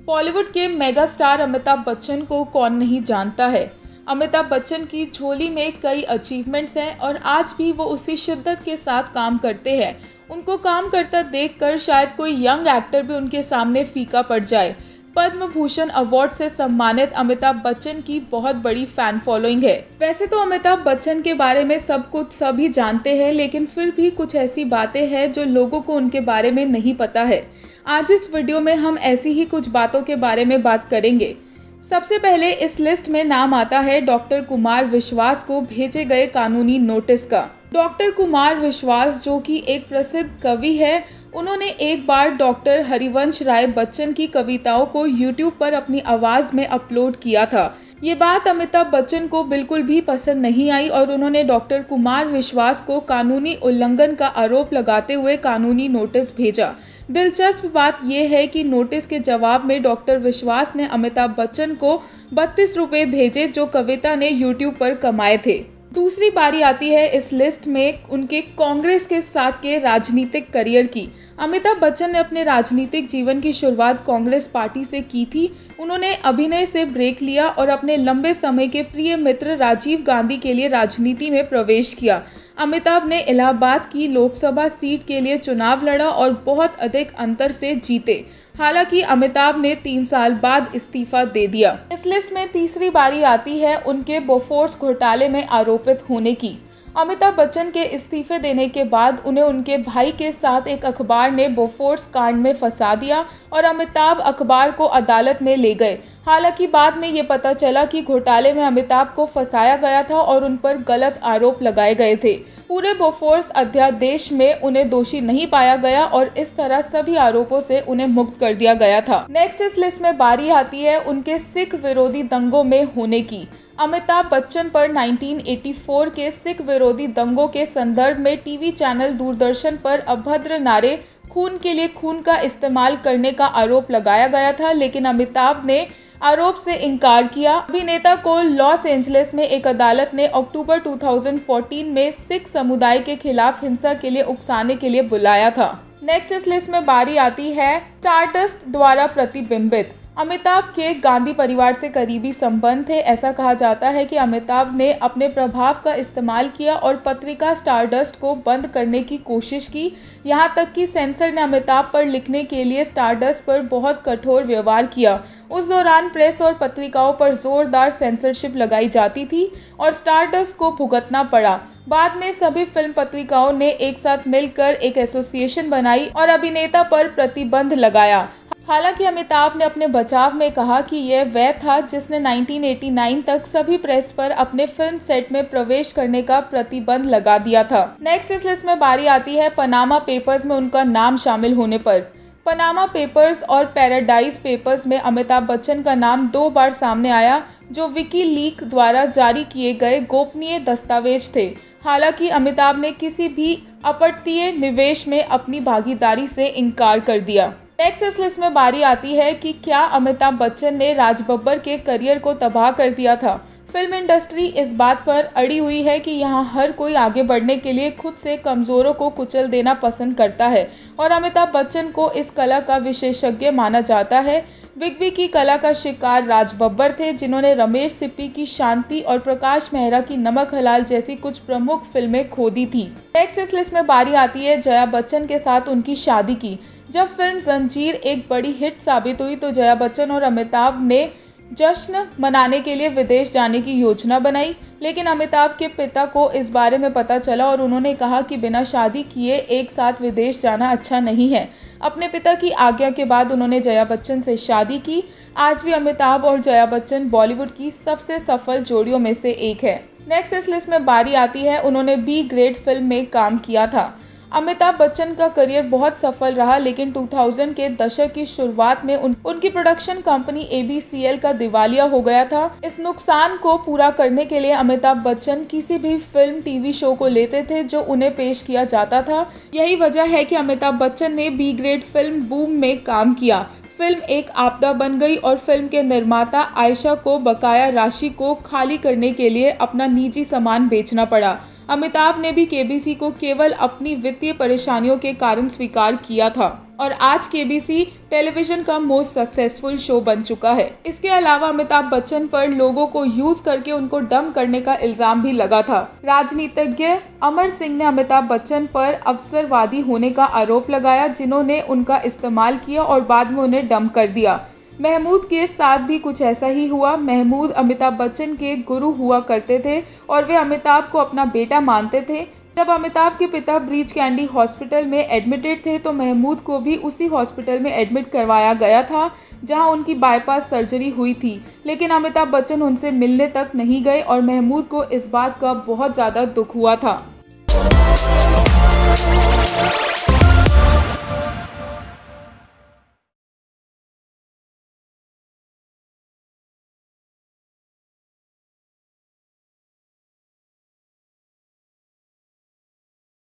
बॉलीवुड के mega star Amitabh Bachchan को कौन नहीं जानता है। अमिताभ बच्चन की झोली में कई अचीवमेंट्स हैं और आज भी वो उसी शिद्दत के साथ काम करते हैं। उनको काम करता देखकर शायद कोई यंग एक्टर भी उनके सामने फीका पड़ जाए। पद्म भूषण अवार्ड से सम्मानित अमिताभ बच्चन की बहुत बड़ी फैन फॉलोइंग है। वैसे तो अमिताभ बच्चन के बारे में सब कुछ सभी जानते हैं, लेकिन फिर भी कुछ ऐसी बातें हैं जो लोगों को उनके बारे में नहीं पता है। आज इस वीडियो में हम ऐसी ही कुछ बातों के बारे में बात करेंगे। सबसे पहले इस लिस्ट में नाम आता है डॉक्टर कुमार विश्वास को भेजे गए कानूनी नोटिस का। डॉक्टर कुमार विश्वास, जो कि एक प्रसिद्ध कवि है, उन्होंने एक बार डॉक्टर हरिवंश राय बच्चन की कविताओं को YouTube पर अपनी आवाज में अपलोड किया था। ये बात अमिताभ बच्चन को बिल्कुल भी पसंद नहीं आई और उन्होंने डॉक्टर कुमार विश्वास को कानूनी उल्लंघन का आरोप लगाते हुए कानूनी नोटिस भेजा। दिलचस्प बात यह है कि नोटिस के जवाब में डॉक्टर विश्वास ने अमिताभ बच्चन को 32 रुपये भेजे, जो कविता ने YouTube पर कमाए थे। दूसरी बारी आती है इस लिस्ट में उनके कांग्रेस के साथ के राजनीतिक करियर की। अमिताभ बच्चन ने अपने राजनीतिक जीवन की शुरुआत कांग्रेस पार्टी से की थी। उन्होंने अभिनय से ब्रेक लिया और अपने लंबे समय के प्रिय मित्र राजीव गांधी के लिए राजनीति में प्रवेश किया। अमिताभ ने इलाहाबाद की लोकसभा सीट के लिए चुनाव लड़ा और बहुत अधिक अंतर से जीते। हालांकि अमिताभ ने 3 साल बाद इस्तीफा दे दिया। इस लिस्ट में तीसरी बारी आती है उनके बोफोर्स घोटाले में आरोपित होने की। अमिताभ बच्चन के इस्तीफे देने के बाद उन्हें उनके भाई के साथ एक अखबार ने बोफोर्स कांड में फंसा दिया और अमिताभ अखबार को अदालत में ले गए। हालांकि बाद में ये पता चला कि घोटाले में अमिताभ को फंसाया गया था और उन पर गलत आरोप लगाए गए थे। पूरे बोफोर्स अध्यादेश में उन्हें दोषी नहीं पाया गया और इस तरह सभी आरोपों से उन्हें मुक्त कर दिया गया था। नेक्स्ट इस लिस्ट में बारी आती है उनके सिख विरोधी दंगों में होने की। अमिताभ बच्चन पर 1984 के सिख विरोधी दंगों के संदर्भ में टीवी चैनल दूरदर्शन पर अभद्र नारे खून के लिए खून का इस्तेमाल करने का आरोप लगाया गया था, लेकिन अमिताभ ने आरोप से इनकार किया। अभिनेता को लॉस एंजलिस में एक अदालत ने अक्टूबर 2014 में सिख समुदाय के खिलाफ हिंसा के लिए उकसाने के लिए बुलाया था। नेक्स्ट इस लिस्ट में बारी आती है स्टारडस्ट द्वारा प्रतिबिंबित। अमिताभ के गांधी परिवार से करीबी संबंध थे। ऐसा कहा जाता है कि अमिताभ ने अपने प्रभाव का इस्तेमाल किया और पत्रिका स्टारडस्ट को बंद करने की कोशिश की। यहाँ तक कि सेंसर ने अमिताभ पर लिखने के लिए स्टारडस्ट पर बहुत कठोर व्यवहार किया। उस दौरान प्रेस और पत्रिकाओं पर जोरदार सेंसरशिप लगाई जाती थी और स्टारडस्ट को भुगतना पड़ा। बाद में सभी फिल्म पत्रिकाओं ने एक साथ मिलकर एक एसोसिएशन बनाई और अभिनेता पर प्रतिबंध लगाया। हालांकि अमिताभ ने अपने बचाव में कहा कि यह वह था जिसने 1989 तक सभी प्रेस पर अपने फिल्म सेट में प्रवेश करने का प्रतिबंध लगा दिया था। नेक्स्ट इस लिस्ट में बारी आती है पनामा पेपर्स में उनका नाम शामिल होने पर। पनामा पेपर्स और पैराडाइज पेपर्स में अमिताभ बच्चन का नाम 2 बार सामने आया, जो विकीलीक द्वारा जारी किए गए गोपनीय दस्तावेज थे। हालांकि अमिताभ ने किसी भी अपतटीय निवेश में अपनी भागीदारी से इनकार कर दिया। नेक्स्ट इस लिस्ट में बारी आती है कि क्या अमिताभ बच्चन ने राज बब्बर के करियर को तबाह कर दिया था। फिल्म इंडस्ट्री इस बात पर अड़ी हुई है कि यहाँ हर कोई आगे बढ़ने के लिए खुद से कमजोरों को कुचल देना पसंद करता है और अमिताभ बच्चन को इस कला का विशेषज्ञ माना जाता है। बिग बी की कला का शिकार राज बब्बर थे, जिन्होंने रमेश सिप्पी की शांति और प्रकाश मेहरा की नमक हलाल जैसी कुछ प्रमुख फिल्में खो दी थी। नेक्स्ट इस लिस्ट में बारी आती है जया बच्चन के साथ उनकी शादी की। जब फिल्म जंजीर एक बड़ी हिट साबित हुई तो जया बच्चन और अमिताभ ने जश्न मनाने के लिए विदेश जाने की योजना बनाई, लेकिन अमिताभ के पिता को इस बारे में पता चला और उन्होंने कहा कि बिना शादी किए एक साथ विदेश जाना अच्छा नहीं है। अपने पिता की आज्ञा के बाद उन्होंने जया बच्चन से शादी की। आज भी अमिताभ और जया बच्चन बॉलीवुड की सबसे सफल जोड़ियों में से एक है। नेक्स्ट इस लिस्ट में बारी आती है उन्होंने बी ग्रेड फिल्म में काम किया था। अमिताभ बच्चन का करियर बहुत सफल रहा, लेकिन 2000 के दशक की शुरुआत में उनकी प्रोडक्शन कंपनी ABCL का दिवालिया हो गया था। इस नुकसान को पूरा करने के लिए अमिताभ बच्चन किसी भी फिल्म टीवी शो को लेते थे जो उन्हें पेश किया जाता था। यही वजह है कि अमिताभ बच्चन ने बी ग्रेड फिल्म बूम में काम किया। फिल्म एक आपदा बन गई और फिल्म के निर्माता आयशा को बकाया राशि को खाली करने के लिए अपना निजी सामान बेचना पड़ा। अमिताभ ने भी KBC को केवल अपनी वित्तीय परेशानियों के कारण स्वीकार किया था। और आज केबीसी टेलीविजन का मोस्ट सक्सेसफुल शो बन चुका है। इसके अलावा अमिताभ बच्चन पर लोगों को यूज करके उनको डम करने का इल्जाम भी लगा था। राजनीतिज्ञ अमर सिंह ने अमिताभ बच्चन पर अवसरवादी होने का आरोप लगाया, जिन्होंने उनका इस्तेमाल किया और बाद में उन्हें डम कर दिया। महमूद के साथ भी कुछ ऐसा ही हुआ। महमूद अमिताभ बच्चन के गुरु हुआ करते थे और वे अमिताभ को अपना बेटा मानते थे। जब अमिताभ के पिता ब्रीच कैंडी हॉस्पिटल में एडमिटेड थे तो महमूद को भी उसी हॉस्पिटल में एडमिट करवाया गया था जहां उनकी बाईपास सर्जरी हुई थी, लेकिन अमिताभ बच्चन उनसे मिलने तक नहीं गए और महमूद को इस बात का बहुत ज़्यादा दुख हुआ था।